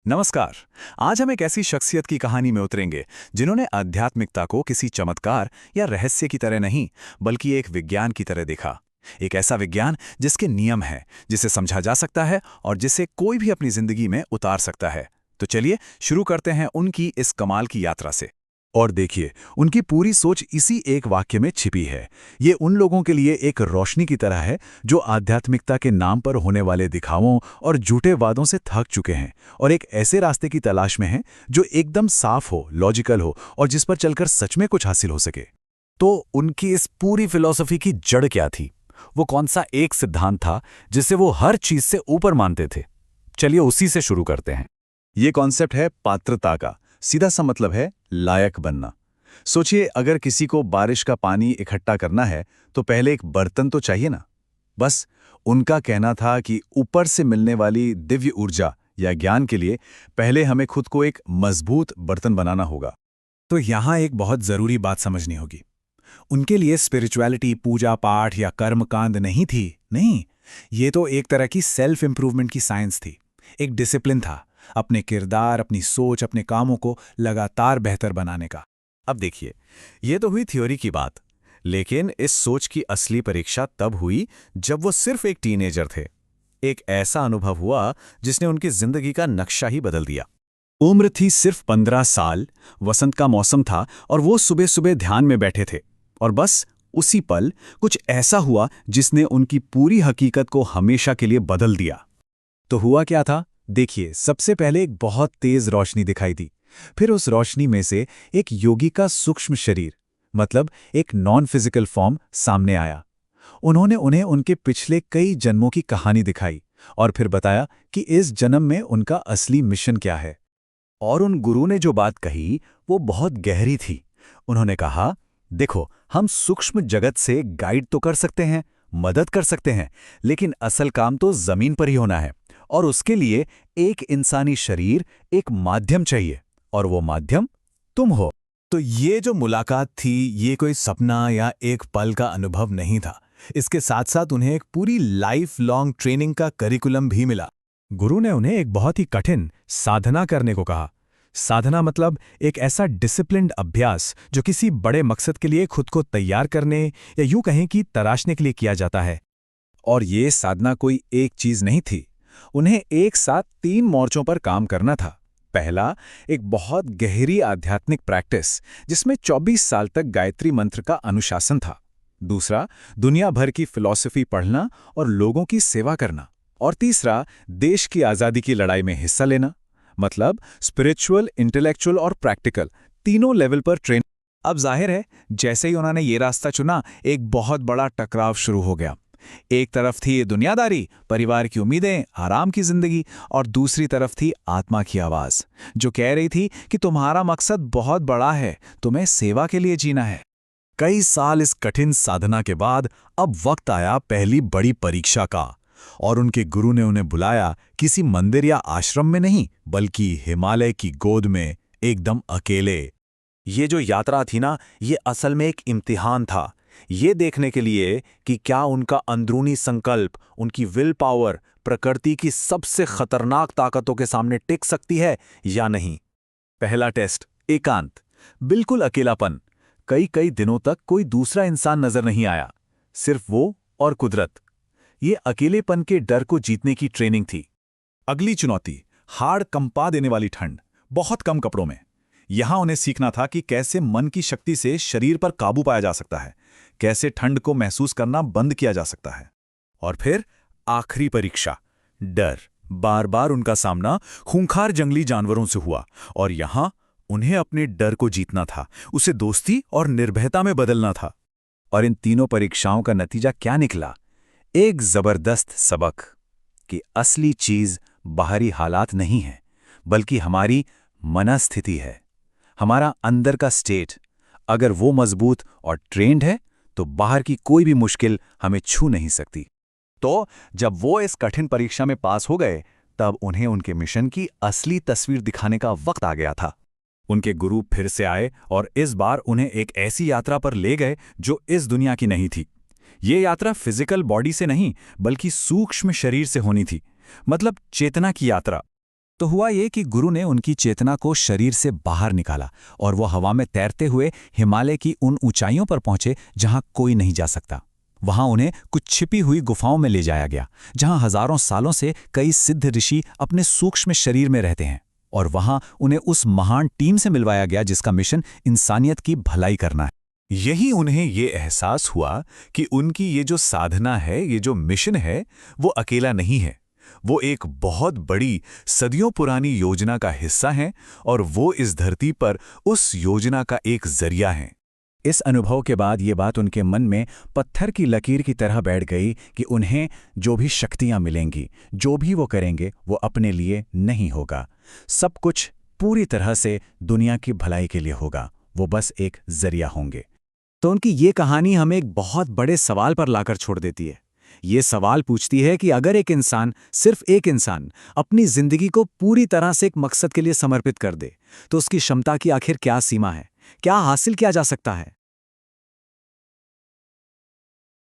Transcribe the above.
नमस्कार। आज हम एक ऐसी शख्सियत की कहानी में उतरेंगे जिन्होंने आध्यात्मिकता को किसी चमत्कार या रहस्य की तरह नहीं बल्कि एक विज्ञान की तरह देखा। एक ऐसा विज्ञान जिसके नियम हैं, जिसे समझा जा सकता है और जिसे कोई भी अपनी जिंदगी में उतार सकता है। तो चलिए शुरू करते हैं उनकी इस कमाल की यात्रा से। और देखिए, उनकी पूरी सोच इसी एक वाक्य में छिपी है। ये उन लोगों के लिए एक रोशनी की तरह है जो आध्यात्मिकता के नाम पर होने वाले दिखावों और झूठे वादों से थक चुके हैं और एक ऐसे रास्ते की तलाश में हैं जो एकदम साफ हो, लॉजिकल हो और जिस पर चलकर सच में कुछ हासिल हो सके। तो उनकी इस पूरी फिलॉसफी की जड़ क्या थी? वो कौन सा एक सिद्धांत था जिसे वो हर चीज से ऊपर मानते थे? चलिए उसी से शुरू करते हैं। ये कॉन्सेप्ट है पात्रता का। सीधा सा मतलब है लायक बनना। सोचिए, अगर किसी को बारिश का पानी इकट्ठा करना है तो पहले एक बर्तन तो चाहिए ना। बस उनका कहना था कि ऊपर से मिलने वाली दिव्य ऊर्जा या ज्ञान के लिए पहले हमें खुद को एक मजबूत बर्तन बनाना होगा। तो यहाँ एक बहुत जरूरी बात समझनी होगी। उनके लिए स्पिरिचुअलिटी पूजा पाठ या कर्मकांड नहीं थी। नहीं, ये तो एक तरह की सेल्फ इंप्रूवमेंट की साइंस थी। एक डिसिप्लिन था, अपने किरदार, अपनी सोच, अपने कामों को लगातार बेहतर बनाने का। अब देखिए, ये तो हुई थ्योरी की बात, लेकिन इस सोच की असली परीक्षा तब हुई जब वो सिर्फ एक टीनेजर थे। एक ऐसा अनुभव हुआ जिसने उनकी जिंदगी का नक्शा ही बदल दिया। उम्र थी सिर्फ 15 साल, वसंत का मौसम था और वो सुबह सुबह ध्यान में बैठे थे। और बस उसी पल कुछ ऐसा हुआ जिसने उनकी पूरी हकीकत को हमेशा के लिए बदल दिया। तो हुआ क्या था? देखिए, सबसे पहले एक बहुत तेज रोशनी दिखाई दी। फिर उस रोशनी में से एक योगी का सूक्ष्म शरीर, मतलब एक नॉन फिजिकल फॉर्म, सामने आया। उन्होंने उन्हें उनके पिछले कई जन्मों की कहानी दिखाई और फिर बताया कि इस जन्म में उनका असली मिशन क्या है। और उन गुरु ने जो बात कही वो बहुत गहरी थी। उन्होंने कहा, देखो, हम सूक्ष्म जगत से गाइड तो कर सकते हैं, मदद कर सकते हैं, लेकिन असल काम तो जमीन पर ही होना है। और उसके लिए एक इंसानी शरीर, एक माध्यम चाहिए, और वो माध्यम तुम हो। तो ये जो मुलाकात थी, ये कोई सपना या एक पल का अनुभव नहीं था। इसके साथ साथ उन्हें एक पूरी लाइफ लॉन्ग ट्रेनिंग का करिकुलम भी मिला। गुरु ने उन्हें एक बहुत ही कठिन साधना करने को कहा। साधना मतलब एक ऐसा डिसिप्लिन्ड अभ्यास जो किसी बड़े मकसद के लिए खुद को तैयार करने या यूं कहें कि तराशने के लिए किया जाता है। और ये साधना कोई एक चीज नहीं थी। उन्हें एक साथ 3 मोर्चों पर काम करना था। पहला, एक बहुत गहरी आध्यात्मिक प्रैक्टिस जिसमें 24 साल तक गायत्री मंत्र का अनुशासन था। दूसरा, दुनिया भर की फिलॉसफी पढ़ना और लोगों की सेवा करना। और तीसरा, देश की आज़ादी की लड़ाई में हिस्सा लेना। मतलब स्पिरिचुअल, इंटेलेक्चुअल और प्रैक्टिकल, तीनों लेवल पर ट्रेन। अब जाहिर है, जैसे ही उन्होंने ये रास्ता चुना, एक बहुत बड़ा टकराव शुरू हो गया। एक तरफ थी ये दुनियादारी, परिवार की उम्मीदें, आराम की जिंदगी, और दूसरी तरफ थी आत्मा की आवाज जो कह रही थी कि तुम्हारा मकसद बहुत बड़ा है, तुम्हें सेवा के लिए जीना है। कई साल इस कठिन साधना के बाद अब वक्त आया पहली बड़ी परीक्षा का। और उनके गुरु ने उन्हें बुलाया, किसी मंदिर या आश्रम में नहीं, बल्कि हिमालय की गोद में, एकदम अकेले। ये जो यात्रा थी ना, ये असल में एक इम्तिहान था। ये देखने के लिए कि क्या उनका अंदरूनी संकल्प, उनकी विल पावर प्रकृति की सबसे खतरनाक ताकतों के सामने टिक सकती है या नहीं। पहला टेस्ट, एकांत, बिल्कुल अकेलापन। कई कई दिनों तक कोई दूसरा इंसान नजर नहीं आया, सिर्फ वो और कुदरत। ये अकेलेपन के डर को जीतने की ट्रेनिंग थी। अगली चुनौती, हाड़ कंपा देने वाली ठंड, बहुत कम कपड़ों में। यहां उन्हें सीखना था कि कैसे मन की शक्ति से शरीर पर काबू पाया जा सकता है, कैसे ठंड को महसूस करना बंद किया जा सकता है। और फिर आखिरी परीक्षा, डर। बार बार उनका सामना खूंखार जंगली जानवरों से हुआ और यहां उन्हें अपने डर को जीतना था, उसे दोस्ती और निर्भयता में बदलना था। और इन तीनों परीक्षाओं का नतीजा क्या निकला? एक जबरदस्त सबक कि असली चीज बाहरी हालात नहीं है, बल्कि हमारी मनस्थिति है, हमारा अंदर का स्टेट। अगर वो मजबूत और ट्रेंड है तो बाहर की कोई भी मुश्किल हमें छू नहीं सकती। तो जब वो इस कठिन परीक्षा में पास हो गए, तब उन्हें उनके मिशन की असली तस्वीर दिखाने का वक्त आ गया था। उनके गुरु फिर से आए और इस बार उन्हें एक ऐसी यात्रा पर ले गए जो इस दुनिया की नहीं थी। ये यात्रा फिजिकल बॉडी से नहीं, बल्कि सूक्ष्म शरीर से होनी थी, मतलब चेतना की यात्रा। तो हुआ ये कि गुरु ने उनकी चेतना को शरीर से बाहर निकाला और वो हवा में तैरते हुए हिमालय की उन ऊंचाइयों पर पहुंचे जहां कोई नहीं जा सकता। वहां उन्हें कुछ छिपी हुई गुफाओं में ले जाया गया, जहां हजारों सालों से कई सिद्ध ऋषि अपने सूक्ष्म शरीर में रहते हैं। और वहां उन्हें उस महान टीम से मिलवाया गया जिसका मिशन इंसानियत की भलाई करना है। यही उन्हें ये एहसास हुआ कि उनकी ये जो साधना है, ये जो मिशन है, वो अकेला नहीं है। वो एक बहुत बड़ी सदियों पुरानी योजना का हिस्सा है और वो इस धरती पर उस योजना का एक जरिया है। इस अनुभव के बाद ये बात उनके मन में पत्थर की लकीर की तरह बैठ गई कि उन्हें जो भी शक्तियां मिलेंगी, जो भी वो करेंगे, वो अपने लिए नहीं होगा। सब कुछ पूरी तरह से दुनिया की भलाई के लिए होगा। वो बस एक जरिया होंगे। तो उनकी ये कहानी हमें एक बहुत बड़े सवाल पर लाकर छोड़ देती है। ये सवाल पूछती है कि अगर एक इंसान, सिर्फ एक इंसान, अपनी जिंदगी को पूरी तरह से एक मकसद के लिए समर्पित कर दे, तो उसकी क्षमता की आखिर क्या सीमा है? क्या हासिल किया जा सकता है?